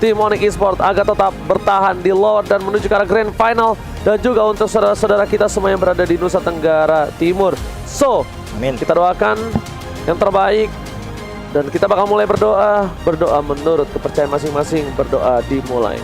tim Onyx Esports agar tetap bertahan di lower dan menuju ke arah grand final. Dan juga untuk saudara-saudara kita semua yang berada di Nusa Tenggara Timur. So, Amin. kita doakan yang terbaik. Dan kita bakal mulai berdoa. Berdoa menurut kepercayaan masing-masing. Berdoa dimulai.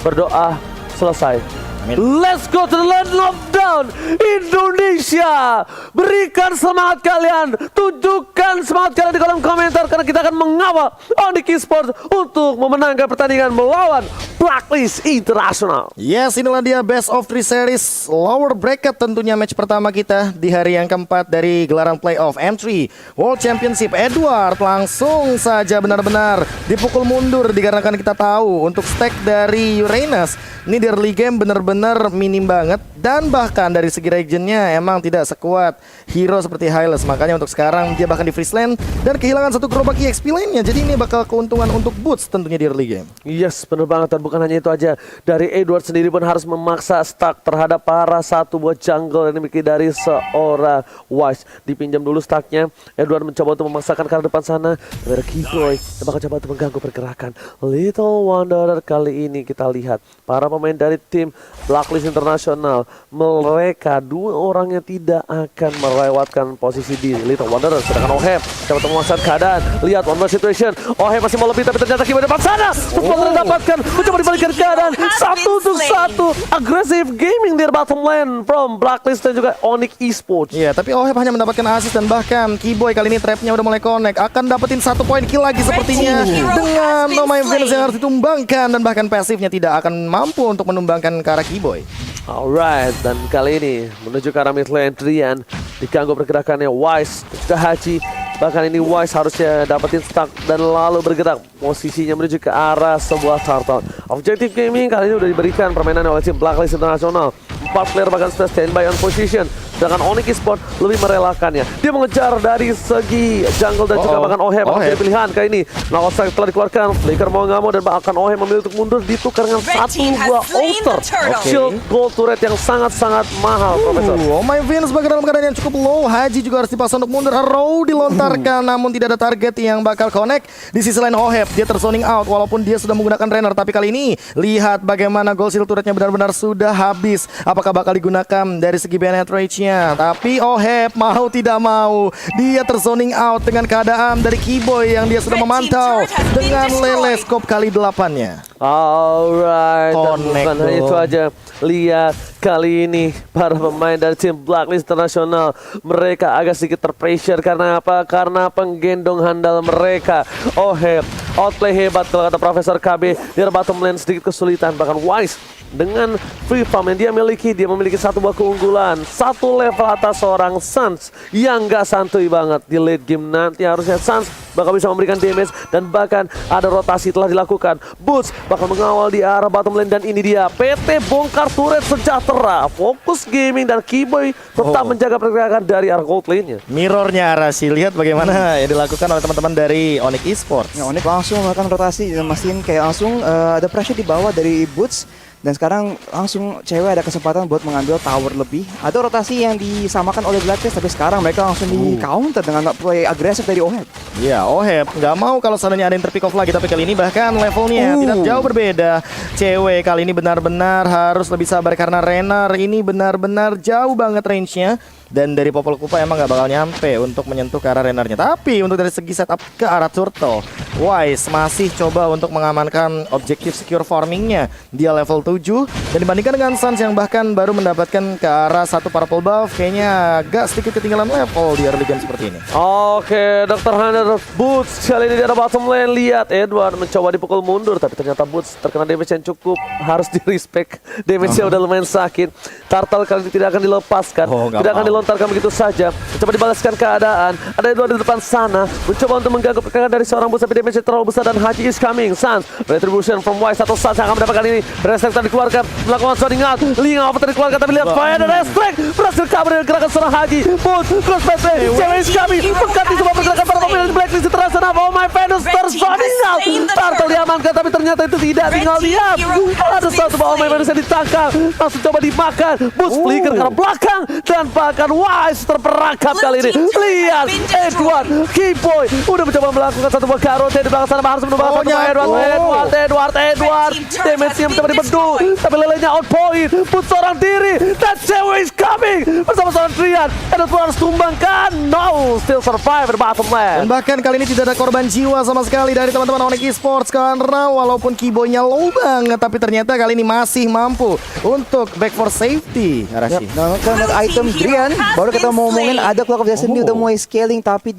Berdoa selesai. Amin. Let's go to the land of down Indonesia. Berikan semangat kalian, tunjukkan semangat kalian di kolom komentar karena kita akan mengawal Onyx Esports untuk memenangkan pertandingan melawan Blacklist International. Yes, inilah dia best of 3 series lower bracket, tentunya match pertama kita di hari yang keempat dari gelaran playoff M3 World Championship. Edward langsung saja benar-benar dipukul mundur dikarenakan kita tahu untuk stack dari Uranus ini di early game benar-benar minim banget, dan bahkan dari segi regionnya emang tidak sekuat hero seperti Hylas. Makanya untuk sekarang dia bahkan di freeze lane dan kehilangan satu gerobak EXP lainnya. Jadi ini bakal keuntungan untuk Boots tentunya di early game. Yes, benar banget. Dan bukan hanya itu aja, dari Edward sendiri pun harus memaksa stack terhadap para satu buah jungle yang dimiliki dari seorang Wise. Dipinjam dulu stacknya. Edward mencoba untuk memaksakan ke arah depan sana. Ada Keyboy yang bakal coba untuk mengganggu pergerakan Little Wanderer. Kali ini kita lihat para pemain dari tim Blacklist International, mereka dua orang yang tidak akan melewatkan posisi di Little Wanderer. Sedangkan Oheb coba untuk memaksakan keadaan. Lihat one more situation. Oheb masih mau lebih, tapi ternyata Keyboy depan sana. Terus dapatkan, mencoba dibalikan keadaan. Satu untuk satu. Aggressive gaming di bottom lane from Blacklist dan juga Onyx Esports. Iya, tapi Oheb hanya mendapatkan assist dan bahkan Keyboy kali ini trapnya udah mulai connect. Akan dapetin 1 poin kill lagi sepertinya dengan No My Venus yang harus ditumbangkan, dan bahkan pasifnya tidak akan mampu untuk menumbangkan ke arah Keyboy. Alright, dan kali ini menuju ke arah mid lane Drian. Diganggu pergerakannya Wise dan juga Haji. Bahkan ini Wise harusnya dapetin stack dan lalu bergerak posisinya menuju ke arah sebuah turtle. Objective gaming kali ini udah diberikan permainan oleh tim Blacklist International. 4 player bahkan sudah standby on position. Sedangkan Onyx Esports lebih merelakannya. Dia mengejar dari segi jungle dan juga bahkan Oheb akan menjadi pilihan kali ini. Nawa strike telah dikeluarkan. Flicker mau nggak mau dan bahkan Oheb memilih untuk mundur ditukar dengan satu buah outer shield gold turret yang sangat-sangat mahal, Profesor. Oh my Venus sebagai dalam keadaan yang cukup low. Haji juga harus dipaksa untuk mundur. Row dilontarkan namun tidak ada target yang bakal connect. Di sisi lain Oheb dia terzoning out walaupun dia sudah menggunakan Renner, tapi kali ini lihat bagaimana gold shield turretnya benar-benar sudah habis. Apakah bakal digunakan dari segi penetrate-nya? Tapi Oheb mau tidak mau dia terzoning out dengan keadaan dari Keyboy yang dia sudah memantau dengan lele scope kali 8-nya. Alright, dan Connect bukan hanya itu aja. Lihat kali ini para pemain dari tim Blacklist International, mereka agak sedikit terpressure. Karena apa? Karena penggendong handal mereka Oheb outplay hebat kalau kata Profesor KB. Di bottom lane sedikit kesulitan. Bahkan Wise dengan free farm yang dia miliki, dia memiliki satu buah keunggulan, satu level atas seorang Suns yang gak santuy banget. Di late game nanti harusnya Suns bakal bisa memberikan damage dan bahkan ada rotasi telah dilakukan. Boots bakal mengawal di arah bottom lane dan ini dia PT bongkar turret sejahtera. Fokus gaming dan Keyboy tetap menjaga pergerakan dari arah gold lane-nya. Mirrornya Arasi, lihat bagaimana yang dilakukan oleh teman-teman dari Onyx Esports. Ya, Onyx langsung melakukan rotasi dan mastiin kayak langsung ada pressure di bawah dari Boots. Dan sekarang langsung cewek ada kesempatan buat mengambil tower lebih. Ada rotasi yang disamakan oleh Blacklist, tapi sekarang mereka langsung di counter dengan play agresif dari Oheb. Ya, Oheb nggak mau kalau seandainya ada yang terpick off lagi, tapi kali ini bahkan levelnya tidak jauh berbeda. Cewek kali ini benar-benar harus lebih sabar karena Renner ini benar-benar jauh banget range-nya. Dan dari Popol Kupa emang gak bakal nyampe untuk menyentuh ke arah Rennernya. Tapi untuk dari segi setup ke arah Turtle, Wise masih coba untuk mengamankan objektif secure farmingnya. Dia level 7 dan dibandingkan dengan Suns yang bahkan baru mendapatkan ke arah satu purple buff, kayaknya agak sedikit ketinggalan level di early game seperti ini. Oke, Dr. Hunter Boots kali ini di arah bottom lane. Lihat Edward mencoba dipukul mundur, tapi ternyata Boots terkena damage yang cukup harus di respect. Damage-nya udah lumayan sakit. Turtle kali ini tidak akan dilepaskan, tidak akan dilontarkan begitu saja. Mencoba dibalaskan keadaan. Ada Edward di depan sana, mencoba untuk mengganggu pergerakan dari seorang Boots, tapi damage terlalu besar dan Haji is coming. Suns, retribution from Wise atau Suns yang akan mendapatkan ini. Restrek tadi dikeluarkan, melakukan zoning out. Linga over tadi dikeluarkan, tapi lihat fire dan Restrek berhasil kabur dari gerakan seorang Haji. Boots, cross PP, cewek is coming, mengganti semua pergerakan para pemain Blacklist International. Oh my Venus terzoning out. Turtle diamankan, tapi ternyata ternyata itu tidak. Tinggal lihat, ada satu bawah main bisa ditangkap, langsung coba dimakan. Boost flicker ke arah belakang dan bahkan Wise terperangkap kali ini. Lihat, Edward, Keyboy udah mencoba melakukan satu buah karote di belakang sana. Harus menembak satu buah Edward. Damage-nya mencoba dibendung, tapi lelenya out point. Put seorang diri, that cewek is coming bersama seorang Drian. Edward harus tumbangkan. No, still survive the bottom Dan lane. bahkan kali ini tidak ada korban jiwa sama sekali dari teman-teman Onyx Esports karena walaupun keyboardnya low banget, tapi ternyata kali ini masih mampu untuk back for safety. Arashi. Nah, karena item Drian, baru kita mau ngomongin ada Clock of Destiny udah mulai scaling tapi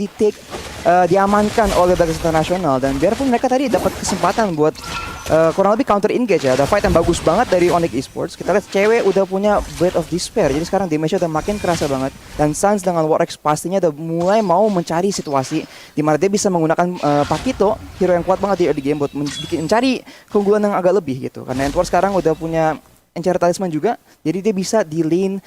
diamankan oleh Blacklist International, dan biarpun mereka tadi dapat kesempatan buat kurang lebih counter engage ya, ada fight yang bagus banget dari Onyx Esports. Kita lihat cewek udah punya Blade of Despair, jadi sekarang damage-nya udah makin kerasa banget, dan Sans dengan War X pastinya udah mulai mau mencari situasi di mana dia bisa menggunakan Pakito, hero yang kuat banget di early game buat mencari keunggulan yang agak lebih gitu, karena Edward sekarang udah punya Enchant Talisman juga, jadi dia bisa di lane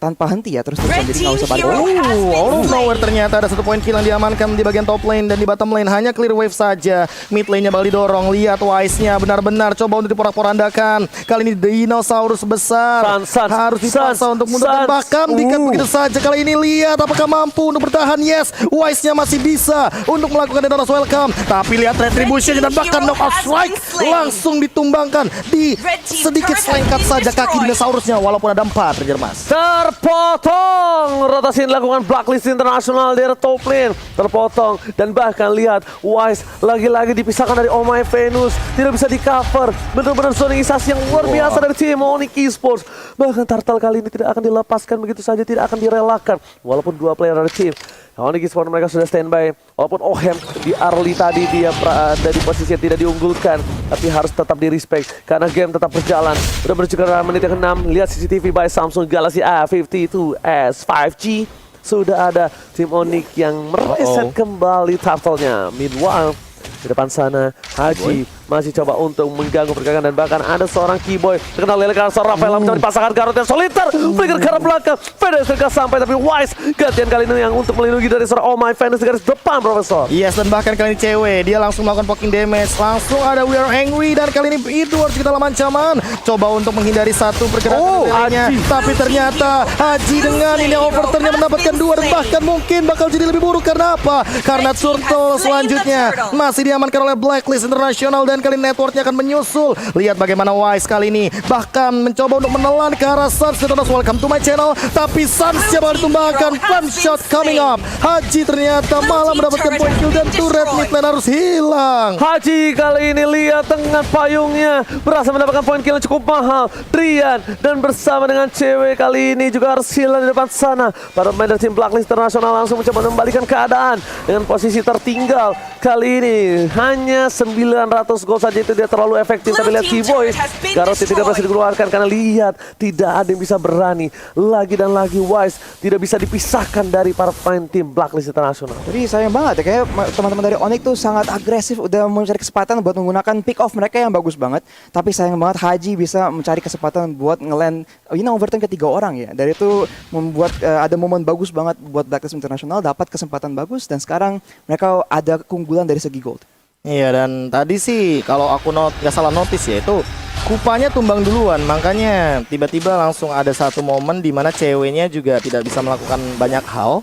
tanpa henti ya, terus-terusan, jadi nggak usah balik. Out of nowhere ternyata ada 1 poin kill yang diamankan di bagian top lane, dan di bottom lane hanya clear wave saja. Mid lane-nya bakal didorong. Lihat Wise-nya benar-benar coba untuk diporak-porandakan. Kali ini dinosaurus besar harus dipaksa untuk mundur, dan bahkan dikat begitu saja. Kali ini lihat apakah mampu untuk bertahan. Yes, Wise-nya masih bisa untuk melakukan Dinosaurus welcome, tapi lihat retribution dan bahkan knockout strike langsung ditumbangkan di sedikit selengkat saja kaki dinosaurusnya, walaupun ada 4 Mas. Terpotong rotasi yang dilakukan Blacklist International dari top lane, terpotong, dan bahkan lihat Wise lagi-lagi dipisahkan dari Oh My Venus, tidak bisa di cover. Benar-benar zoningisasi yang luar biasa dari tim Onyx Esports. Bahkan Turtle kali ini tidak akan dilepaskan begitu saja, tidak akan direlakan, walaupun 2 player dari tim Onyx Esports mereka sudah standby. Walaupun Ohem di early tadi dia ada di posisi yang tidak diunggulkan, tapi harus tetap di respect karena game tetap berjalan. Udah menuju ke menit yang ke-6. Lihat CCTV by Samsung Galaxy A52s 5G. Sudah ada tim Onyx yang mereset kembali turtle-nya. Meanwhile, di depan sana Haji masih coba untuk mengganggu pergerakan, dan bahkan ada seorang Keyboy terkenal lele karena seorang Rafael mencoba dipasangkan Garot yang soliter. Flicker ke arah belakang, Venus sudah sampai, tapi Wise gantian kali ini yang untuk melindungi dari seorang Oh My Venus di garis depan, Profesor. Yes, dan bahkan kali ini cewek dia langsung melakukan poking damage, langsung ada We Are Angry, dan kali ini Edward juga dalam ancaman coba untuk menghindari satu pergerakan lelenya, tapi ternyata Haji dengan ini overturn-nya mendapatkan 2, dan bahkan mungkin bakal jadi lebih buruk. Karena apa? Karena turtle selanjutnya masih diamankan oleh Blacklist International, dan kali networknya akan menyusul. Lihat bagaimana Wise kali ini bahkan mencoba untuk menelan ke arah Sans. Welcome to my channel, tapi Sans siapa ditumbangkan. Fun shot coming up. Haji ternyata malah mendapatkan point kill, dan turret mid lane harus hilang. Haji kali ini lihat dengan payungnya berhasil mendapatkan poin kill yang cukup mahal. Drian dan bersama dengan cewek kali ini juga harus hilang di depan sana. Para pemain dari tim Blacklist International langsung mencoba membalikan keadaan dengan posisi tertinggal. Kali ini hanya 900 gol saja, itu dia terlalu efektif. Tapi lihat Keyboy, Garot tidak berhasil dikeluarkan karena lihat tidak ada yang bisa berani. Lagi dan lagi Wise tidak bisa dipisahkan dari para pemain tim Blacklist International. Jadi sayang banget ya, kayak teman-teman dari Onyx tuh sangat agresif, udah mencari kesempatan buat menggunakan pick off mereka yang bagus banget. Tapi sayang banget Haji bisa mencari kesempatan buat ngeland ini overturn ke 3 orang ya. Dari itu membuat ada momen bagus banget buat Blacklist International, dapat kesempatan bagus, dan sekarang mereka ada keunggulan dari segi gold. Iya, dan tadi sih kalau aku nggak salah notice ya, itu Kupanya tumbang duluan, makanya tiba-tiba langsung ada satu momen di mana ceweknya juga tidak bisa melakukan banyak hal.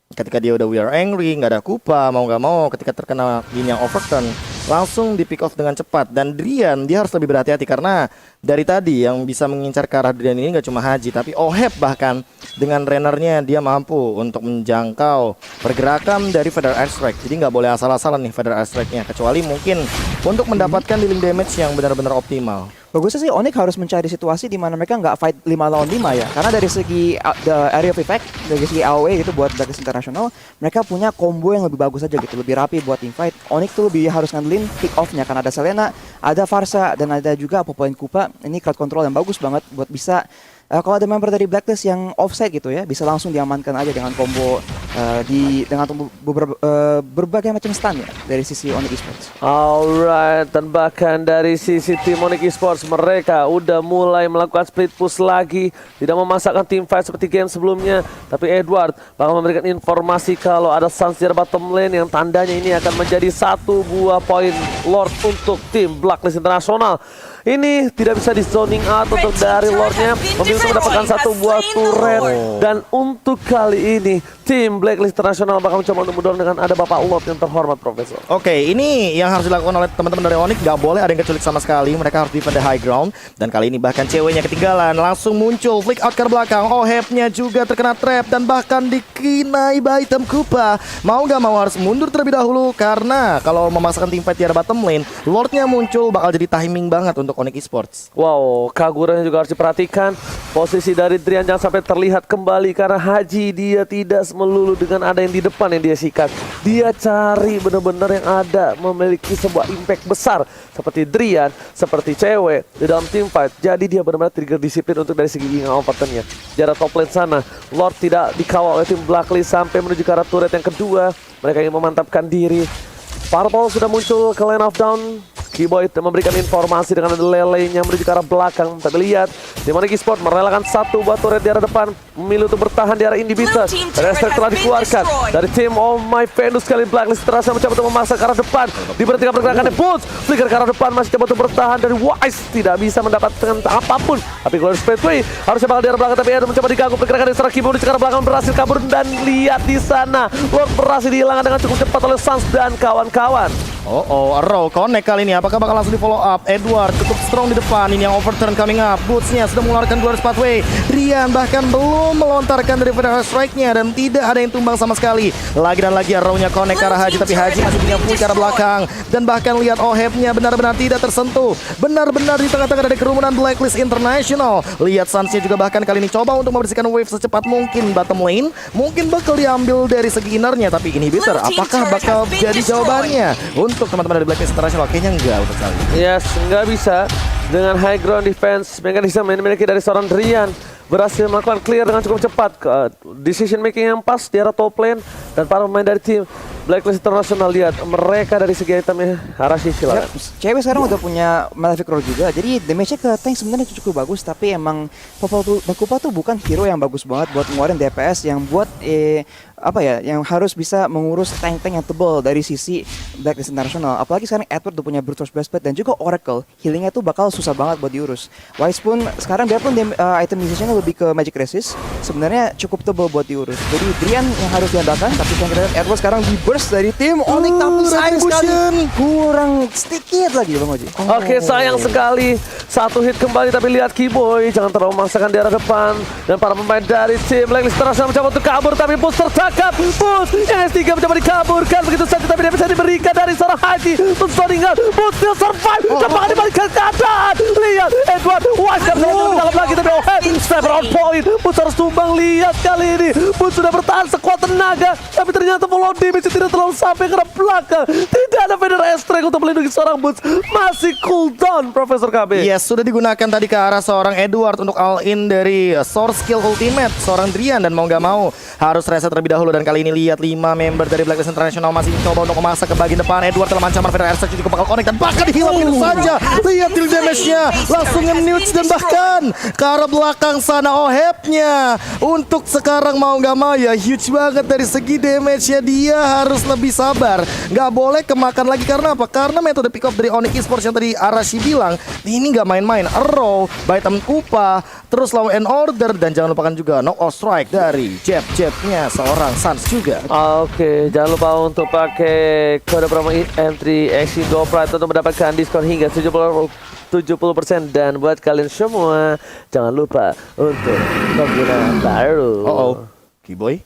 Ketika dia udah We Are Angry, nggak ada Kupa, mau nggak mau ketika terkena gini yang overturn, langsung di pick off dengan cepat. Dan Drian, dia harus lebih berhati-hati karena dari tadi yang bisa mengincar ke arah Drian ini nggak cuma Haji, tapi Oheb bahkan dengan runnernya dia mampu untuk menjangkau pergerakan dari Feather Airstrike. Jadi nggak boleh asal-asalan nih Feather Airstrike-nya, kecuali mungkin untuk mendapatkan dealing damage yang benar-benar optimal. Bagusnya sih Onyx harus mencari situasi di mana mereka nggak fight 5 lawan 5 ya. Karena dari segi the area of effect, dari segi AOE gitu buat Blacklist International, mereka punya combo yang lebih bagus aja gitu, lebih rapi buat team fight. Onyx tuh lebih harus ngandelin pick off-nya karena ada Selena, ada Farsa, dan ada juga Popoin Kupa. Ini crowd control yang bagus banget buat bisa kalau ada member dari Blacklist yang offside gitu ya, bisa langsung diamankan aja dengan combo dengan berbagai macam stun ya dari sisi Onyx Esports. Alright, dan bahkan dari sisi tim Onyx Esports mereka udah mulai melakukan split push lagi, tidak memasakkan tim fight seperti game sebelumnya, tapi Edward bakal memberikan informasi kalau ada Suns di bottom lane yang tandanya ini akan menjadi satu buah poin Lord untuk tim Blacklist Internasional. Ini tidak bisa di zoning out untuk dari Lordnya, memiliki mendapatkan satu buah turret. Dan untuk kali ini tim Blacklist Internasional bakal mencoba untuk mendorong dengan ada Bapak Lord yang terhormat, Profesor. Oke, ini yang harus dilakukan oleh teman-teman dari Onyx. Gak boleh ada yang keculik sama sekali. Mereka harus defend the high ground. Dan kali ini bahkan ceweknya ketinggalan. Langsung muncul flick out ke belakang. Ohepnya juga terkena trap. Dan bahkan dikinai by item Kupa. Mau gak mau harus mundur terlebih dahulu. Karena kalau memasakkan tim fight di arah bottom lane, Lordnya muncul bakal jadi timing banget untuk Onyx Esports. Wow, keagurannya juga harus diperhatikan. Posisi dari Drian jangan sampai terlihat kembali karena Haji dia tidak melulu dengan ada yang di depan yang dia sikat. Dia cari benar-benar yang ada memiliki sebuah impact besar seperti Drian, seperti cewek di dalam team fight. Jadi dia benar-benar trigger disiplin untuk dari segi ginga overturn-nya. Di arah top lane sana, Lord tidak dikawal oleh tim Blacklist sampai menuju ke arah turret yang kedua. Mereka ingin memantapkan diri. Purple sudah muncul ke lane of down. Keyboy memberikan informasi dengan ada lelenya menuju ke arah belakang. Tapi lihat, tim Onyx Esports merelakan satu buah turret di arah depan, memilih untuk bertahan di arah inhibitor. Restrek telah dikeluarkan dari tim Oh My Venus kali Blacklist terasa mencoba untuk memaksa ke arah depan. Diberhentikan pergerakannya Bulls, flicker ke arah depan masih coba untuk bertahan dari Wise, tidak bisa mendapatkan apapun. Tapi Glorious Pathway harusnya bakal di arah belakang, tapi ada mencoba diganggu pergerakan dari seorang Keyboy di arah belakang berhasil kabur. Dan lihat di sana, Lord berhasil dihilangkan dengan cukup cepat oleh Suns dan kawan-kawan. Arrow connect kali ini. Apakah bakal langsung di follow up? Edward cukup strong di depan. Ini yang overturn coming up. Bootsnya sudah mengeluarkan Glorious Pathway. Rian bahkan belum melontarkan dari Federal Strike-nya dan tidak ada yang tumbang sama sekali. Lagi dan lagi Arrow-nya connect ke arah Haji, tapi Haji masih punya full ke arah belakang. Dan bahkan lihat Ohep-nya benar-benar tidak tersentuh. Benar-benar di tengah-tengah dari kerumunan Blacklist International. Lihat Suns-nya juga bahkan kali ini coba untuk membersihkan wave secepat mungkin bottom lane. Mungkin bakal diambil dari segi innernya, tapi inhibitor apakah bakal jadi jawabannya untuk teman-teman dari Blacklist International? Kayaknya enggak untuk kali. Yes, nggak bisa. Dengan high ground defense mekanisme yang dimiliki dari seorang Drian, berhasil melakukan clear dengan cukup cepat. Decision making yang pas di arah top lane. Dan para pemain dari tim Blacklist International, lihat mereka dari segi itemnya arah sisi lah. Cewek sekarang udah punya Malefic Roar juga, jadi damage-nya ke tank sebenarnya cukup bagus. Tapi emang Popol dan Kupa tuh bukan hero yang bagus banget buat ngeluarin DPS yang buat yang harus bisa mengurus tank-tank yang tebal dari sisi Blacklist International. Apalagi sekarang Edward udah punya Brutus Breastplate dan juga Oracle, healingnya tuh bakal susah banget buat diurus. Wise pun sekarang biarpun itemization-nya lebih ke Magic Resist, sebenarnya cukup tebal buat diurus. Jadi Drian yang harus diandalkan, tapi yang kita lihat Edward sekarang di burst dari tim Onyx, tapi sayang sekali kurang sedikit lagi Bang Oji. Oke, sayang sekali. Satu hit kembali, tapi lihat Keyboy jangan terlalu memaksakan di arah depan. Dan para pemain dari tim Blacklist International mencoba untuk kabur, tapi Bulls tertangkap. Bulls yang S3 mencoba dikaburkan begitu saja, tapi dia bisa diberikan dari seorang Haji. Mensoringan, Bulls still survive. Cepat dibalikan keadaan. Lihat Edward Wise kan dalam lagi, tapi Sniper on point. Bulls harus tumbang. Lihat kali ini Bulls sudah bertahan sekuat tenaga, tapi ternyata follow damage tidak terlalu sampai ke belakang. Tidak ada Federal Strike untuk melindungi seorang Bulls. Masih cooldown, Profesor KB. Yes, sudah digunakan tadi ke arah seorang Edward untuk all in dari Source Skill Ultimate seorang Drian, dan mau gak mau harus reset terlebih dahulu. Dan kali ini lihat 5 member dari Blacklist International masih mencoba untuk memasak ke bagian depan. Edward telah ancaman Federal Strike juga bakal connect dan bahkan dihilang begitu saja. Lihat deal damage-nya langsung nge-newts dan bahkan ke arah belakang sana Ohep-nya. Untuk sekarang mau gak mau ya huge banget dari segi damage-nya. Dia harus lebih sabar, gak boleh kemakan lagi. Karena apa? Karena metode pick up dari Onyx Esports yang tadi Arashi bilang ini gak main-main. Arrow, by item Kupa, terus law and order, dan jangan lupakan juga knock out strike dari jab-jabnya seorang Suns juga. Oke, jangan lupa untuk pakai kode promo entry Exindo Pride untuk mendapatkan diskon hingga 70%. Dan buat kalian semua jangan lupa untuk pengguna baru. Keyboy,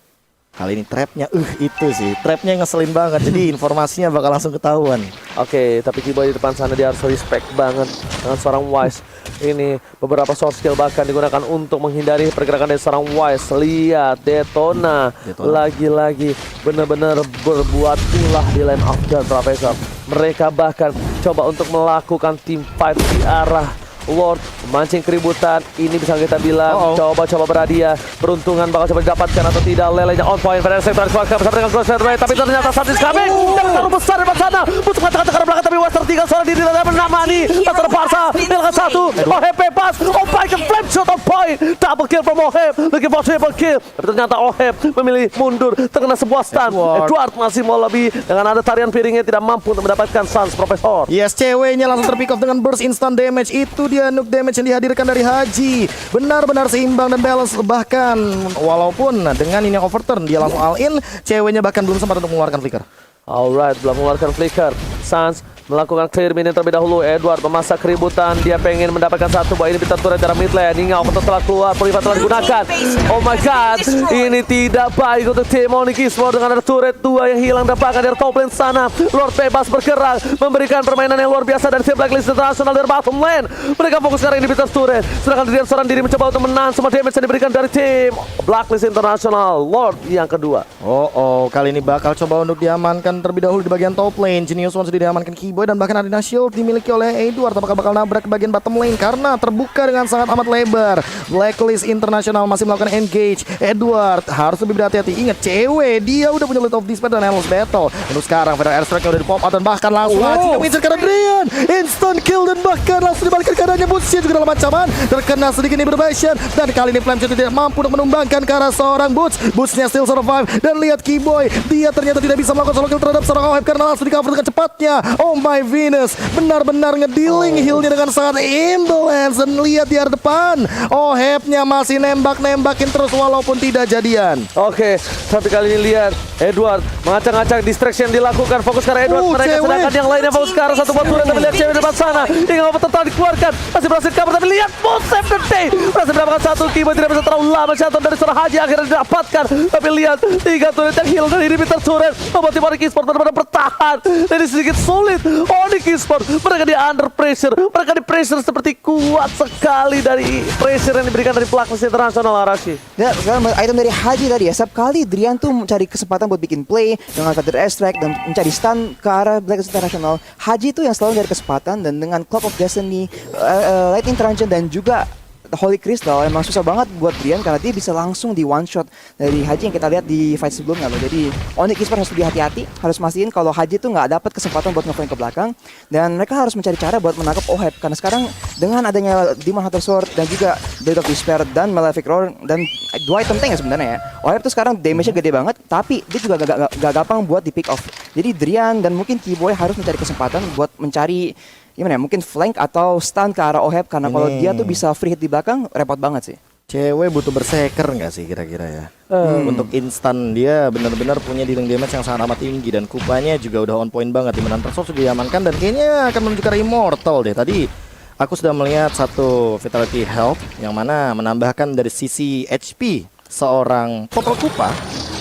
kali ini trapnya itu sih, trapnya ngeselin banget. Jadi informasinya bakal langsung ketahuan. Oke, tapi Keyboy di depan sana dia harus respect banget dengan seorang Wise. Ini beberapa source skill bahkan digunakan untuk menghindari pergerakan dari seorang Wise. Lihat Detona. Lagi-lagi benar-benar berbuat ulah di line of the Professor. Mereka bahkan coba untuk melakukan team fight di arah Lord memancing keributan. Ini bisa kita bilang coba-coba berhadiah. Peruntungan bakal coba didapatkan atau tidak. Lelenya on point. Pada sektor keluarga bersama dengan Crossfire, tapi ternyata saat is coming. Dan taruh besar di sana. Butuh kata-kata ke belakang, tapi West tertinggal seorang diri dan menamani. Tak terpaksa. Nilkan satu. Oheb bebas. On point ke flame shot on point. Double kill from Oheb. Looking for triple kill. Tapi ternyata Oheb memilih mundur. Terkena sebuah stun. Edward masih mau lebih. Dengan ada tarian piringnya tidak mampu untuk mendapatkan Sans Profesor. Yes, ceweknya langsung terpick off dengan burst instant damage. Itu dia nuke damage yang dihadirkan dari Haji. Benar-benar seimbang dan balance. Bahkan walaupun dengan ini overturn dia langsung all in, ceweknya bahkan belum sempat untuk mengeluarkan flicker. Alright, belum mengeluarkan flicker. Sans melakukan clear minion terlebih dahulu. Edward memasak keributan. Dia pengen mendapatkan satu buah inhibitor turret dari mid lane. Hingga overturn telah keluar, Privat telah digunakan. Oh my god, ini tidak baik untuk tim Onyx Esports dengan ada turret 2 yang hilang dapatkan dari top lane sana. Lord bebas bergerak, memberikan permainan yang luar biasa dari tim Blacklist International dari bottom lane. Mereka fokus sekarang inhibitor turret. Sedangkan Drian seorang diri mencoba untuk menahan semua damage yang diberikan dari tim Blacklist International. Lord yang kedua. Kali ini bakal coba untuk diamankan terlebih dahulu di bagian top lane. Genius One sudah diamankan Keyboy dan bahkan Arena Shield dimiliki oleh Edward. Apakah bakal nabrak ke bagian bottom lane karena terbuka dengan sangat amat lebar. Blacklist International masih melakukan engage. Edward harus lebih berhati-hati. Ingat, cewek dia udah punya Lord of Despair dan Endless Battle. Untuk sekarang Federal Airstrike udah di pop out dan bahkan langsung aja mengincar ke Adrian. Instant kill dan bahkan langsung dibalikan keadaannya. Butsnya juga dalam ancaman. Terkena sedikit Ibervation dan kali ini Flame Shot tidak mampu untuk menumbangkan ke arah seorang Boots. Bootsnya still survive dan lihat Keyboy. Dia ternyata tidak bisa melakukan solo kill terhadap seorang Oheb karena langsung di cover dengan cepatnya. Oh my Venus, benar-benar ngedealing healnya dengan sangat imbalance. Dan lihat di arah depan, Ohebnya masih nembak-nembakin terus walaupun tidak jadian. Oke, tapi kali ini lihat Edward mengacak-acak distraction dilakukan. Fokus ke arah Edward, mereka cewek. sedangkan yang lainnya fokus ke arah satu buah turret. Tapi lihat cewek di depan sana, hingga apa total dikeluarkan, masih berhasil cover. Tapi lihat Boss save the day, berhasil mendapatkan satu. Keyboard tidak bisa terlalu lama shutdown dari seorang Haji akhirnya didapatkan. Tapi lihat 3 turret yang heal dari inhibitor turret membuat tim Onyx Esports benar-benar bertahan. Jadi sedikit sulit Onyx Esports, mereka di under pressure, mereka di pressure seperti kuat sekali dari pressure yang diberikan dari Blacklist International. Arashi. Ya, sekarang item dari Haji tadi ya, setiap kali Drian tuh mencari kesempatan buat bikin play dengan Feather Airstrike dan mencari stun ke arah Blacklist International. Haji tuh yang selalu mencari kesempatan dan dengan Club of Destiny, Lightning Truncheon dan juga Holy Crystal emang susah banget buat Drian karena dia bisa langsung di one shot dari Haji yang kita lihat di fight sebelumnya loh. Jadi Onyx Esports harus lebih hati-hati, harus mastiin kalau Haji tuh nggak dapat kesempatan buat nge-flank ke belakang dan mereka harus mencari cara buat menangkap Oheb karena sekarang dengan adanya Demon Hunter Sword dan juga Blade of Despair dan Malefic Roar dan 2 item tank ya sebenarnya ya. Oheb tuh sekarang damage-nya gede banget tapi dia juga gak gampang buat di pick off. Jadi Drian dan mungkin Keyboy harus mencari kesempatan buat mencari gimana ya, mungkin flank atau stun ke arah Oheb karena kalau dia tuh bisa free hit di belakang repot banget sih. Cewek butuh berseker nggak sih kira-kira ya? Untuk instan dia benar-benar punya dealing damage yang sangat amat tinggi dan kupanya juga udah on point banget. Dimana Tersos sudah diamankan dan kayaknya akan menuju ke arah Immortal deh. Tadi aku sudah melihat satu Vitality Health yang mana menambahkan dari sisi HP seorang Popol Kupa.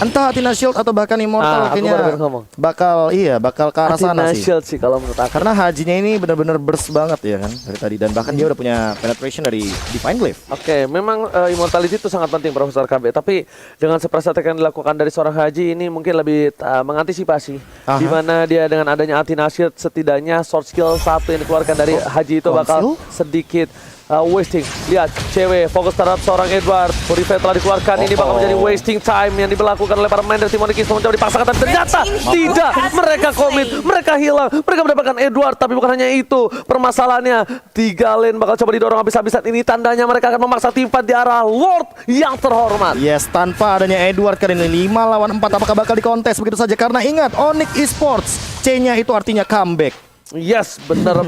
Entah Athena Shield atau bahkan Immortal kayaknya bakal ke arah sana sih. Shield sih kalau menurut aku. Karena Hajinya ini benar-benar burst banget ya kan dari tadi dan bahkan dia udah punya penetration dari Divine Glaive. Oke, memang immortality itu sangat penting Profesor KB. Tapi dengan seperti yang dilakukan dari seorang Haji ini mungkin lebih mengantisipasi. Di mana dia dengan adanya Athena Shield setidaknya short skill 1 yang dikeluarkan dari Haji itu bakal sedikit wasting. Lihat, cewek fokus terhadap seorang Edward. Purify telah dikeluarkan. Ini bakal menjadi wasting time yang diberlakukan oleh para pemain dari tim Onyx Esports mencoba dipaksakan tapi ternyata tidak. Mereka komit, mereka hilang, mereka mendapatkan Edward. Tapi bukan hanya itu, permasalahannya 3 lane bakal coba didorong habis-habisan. Ini tandanya mereka akan memaksa tim fight di arah Lord yang terhormat. Yes, tanpa adanya Edward kali ini 5 lawan 4 apakah bakal dikontes begitu saja karena ingat Onyx Esports C-nya itu artinya comeback. Yes, bener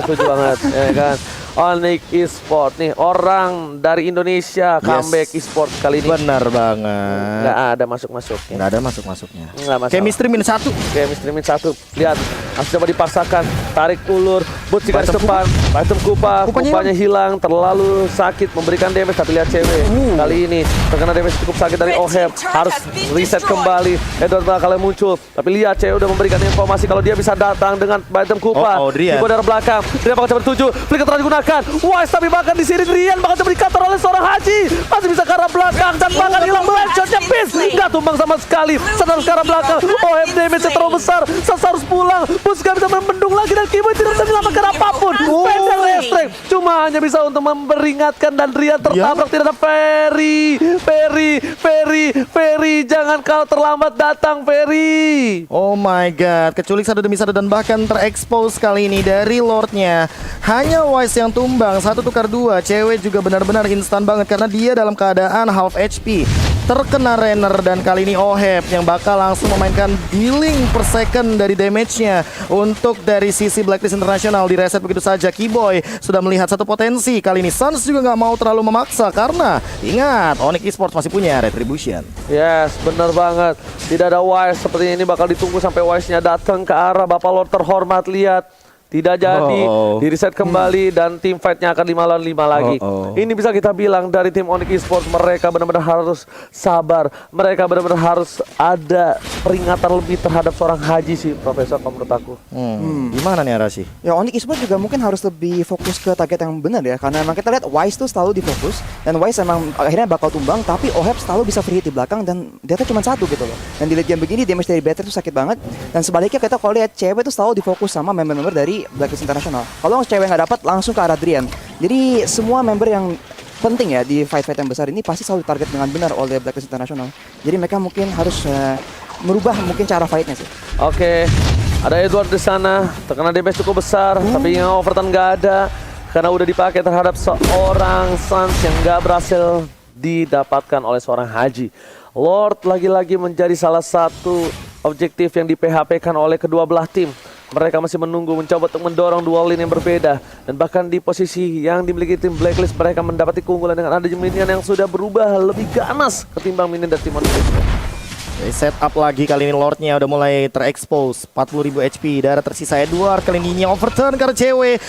setuju banget ya kan. Onyx Esports nih, orang dari Indonesia comeback Esports kali ini. Benar banget. Nggak ada masuk-masuknya. Nggak ada masuk-masuknya. Nggak masalah. Chemistry -1. Chemistry -1. Lihat, harus coba dipaksakan. Tarik ulur, Boots di garis depan. Item kupanya hilang, terlalu sakit memberikan damage. Tapi lihat cewek kali ini terkena damage cukup sakit dari Oheb. Harus reset kembali. Edward bakal muncul. Tapi lihat cewek udah memberikan informasi kalau dia bisa datang dengan item kupa. Di dari belakang. Dia bakal coba tertuju. Flicker telah digunakan. Wise tapi bahkan di sini Drian bakal coba dikator oleh seorang Haji. Masih bisa ke arah belakang dan bahkan hilang shotnya Piss. Nggak tumbang sama sekali. Sadar ke arah belakang. Oheb damage terlalu besar. Sasa harus pulang. Boots gak bisa membendung lagi dan Keyboy tidak bisa menyelamatkan apapun. Feather Airstrike cuma hanya bisa untuk memperingatkan dan Rian tertabrak. Tidak ada Ferry, jangan kau terlambat datang Ferry. Oh my god, keculik satu demi satu dan bahkan terekspos kali ini dari Lordnya. Hanya Wise yang tumbang, 1 tukar 2. Cewek juga benar-benar instan banget karena dia dalam keadaan half HP. Terkena Renner dan kali ini Oheb yang bakal langsung memainkan dealing per second dari damage-nya. Untuk dari sisi Blacklist International di reset begitu saja. Keyboy sudah melihat satu potensi. Kali ini Suns juga nggak mau terlalu memaksa karena ingat Onyx Esports masih punya Retribution. Yes, benar banget. Tidak ada Wise, sepertinya ini bakal ditunggu sampai Wise-nya datang ke arah Bapak Lord terhormat. Lihat, tidak jadi, di reset kembali dan tim fight-nya akan 5 lawan 5 lagi. Ini bisa kita bilang dari tim Onyx Esports, mereka benar-benar harus sabar. Mereka benar-benar harus ada peringatan lebih terhadap seorang Haji sih, Profesor, kalau menurut aku. Gimana nih Arashi? Ya Onyx Esports juga mungkin harus lebih fokus ke target yang benar ya, karena memang kita lihat Wise tuh selalu difokus dan Wise emang akhirnya bakal tumbang, tapi Oheb selalu bisa free hit di belakang dan dia tuh cuma 1 gitu loh. Dan di late game begini damage dari Better tuh sakit banget. Dan sebaliknya kita kalau lihat cewek tuh selalu difokus sama member-member dari Blacklist International. Kalau cewek nggak dapat langsung ke arah Drian. Jadi semua member yang penting ya di fight-fight yang besar ini pasti selalu target dengan benar oleh Blacklist International. Jadi mereka mungkin harus merubah mungkin cara fight-nya sih. Oke, ada Edward di sana, terkena damage cukup besar, tapi yang overturn nggak ada karena udah dipakai terhadap seorang Suns yang nggak berhasil didapatkan oleh seorang Haji. Lord lagi-lagi menjadi salah satu objektif yang di PHP-kan oleh kedua belah tim. Mereka masih menunggu, mencoba untuk mendorong dua lane yang berbeda. Dan bahkan di posisi yang dimiliki tim Blacklist, mereka mendapati keunggulan dengan ada minion yang sudah berubah lebih ganas ketimbang minion dari tim Onyx. Setup lagi kali ini Lordnya udah mulai terekspos. 40.000 HP, darah tersisa Edward. Kali ini overturn karena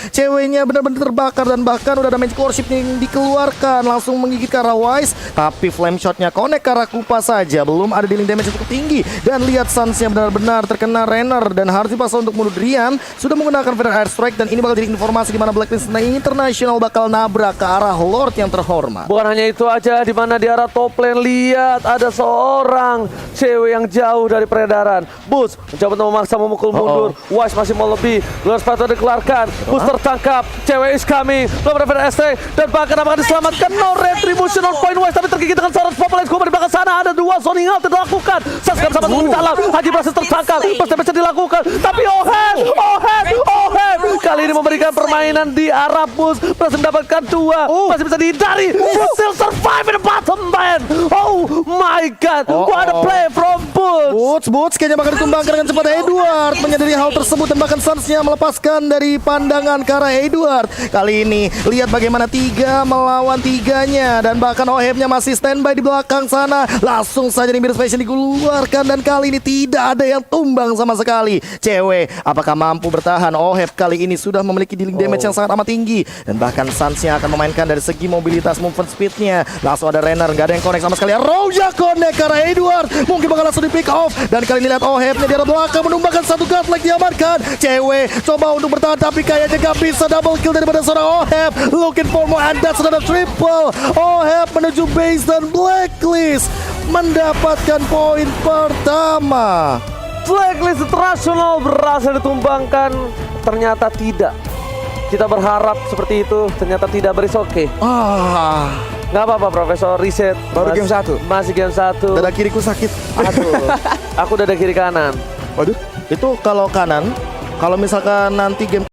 ceweknya benar-benar terbakar dan bahkan udah ada magic worship yang dikeluarkan langsung menggigit ke arah Wise. Tapi flame shotnya connect ke arah Kupa saja, belum ada dealing damage yang cukup tinggi. Dan lihat Sunsnya benar-benar terkena Renner dan harus dipaksa untuk mundur. Rian sudah menggunakan Feather Airstrike dan ini bakal jadi informasi di mana Blacklist International bakal nabrak ke arah Lord yang terhormat. Bukan hanya itu aja, di mana di arah top lane lihat ada seorang cewek yang jauh dari peredaran. Boots mencoba untuk memaksa memukul mundur. Wise masih mau lebih. Lord Sparta dikeluarkan. Boots tertangkap. Cewek is coming. Belum ada Feather Airstrike dan bahkan apakah diselamatkan? No retribution on point Wise, tapi tergigit dengan seorang Spotlight Kupa di belakang sana. Ada 2 zoning out dilakukan. Saskar sama di dalam. Haji berhasil tertangkap. Pasti bisa dilakukan. Tapi Oheb kali ini memberikan permainan di arah Boots. Berhasil mendapatkan 2. Masih bisa dihindari. Boots still survive in the bottom man. Oh my god. What a play from Boots. Boots kayaknya bakal ditumbangkan dengan cepat. Edward menyadari hal tersebut dan bahkan Sunsnya melepaskan dari pandangan ke arah Edward. Kali ini lihat bagaimana 3 melawan 3-nya dan bahkan Ohebnya masih standby di belakang sana. Langsung saja Mirror Fashion dikeluarkan dan kali ini tidak ada yang tumbang sama sekali. Cewek apakah mampu bertahan? Oheb kali ini sudah memiliki dealing damage yang sangat amat tinggi dan bahkan Sunsnya akan memainkan dari segi mobilitas movement speednya. Langsung ada Renner, nggak ada yang connect sama sekali. Roja connect ke arah Edward, mungkin bakal langsung di pick off dan kali ini lihat Ohebnya di arah belakang menumbangkan satu godlike diamankan. Cewek coba untuk bertahan tapi kayaknya gak bisa double kill daripada seorang Oheb. Looking for more and that's another triple. Oheb menuju base dan Blacklist mendapatkan poin pertama. Blacklist International berhasil ditumbangkan. Ternyata tidak. Kita berharap seperti itu, ternyata tidak. Beris oke. Nggak apa-apa Profesor, reset. Baru game 1. Masih game 1. Dada kiriku sakit. Aduh, aku dada kiri kanan. Waduh, itu kalau kanan, kalau misalkan nanti game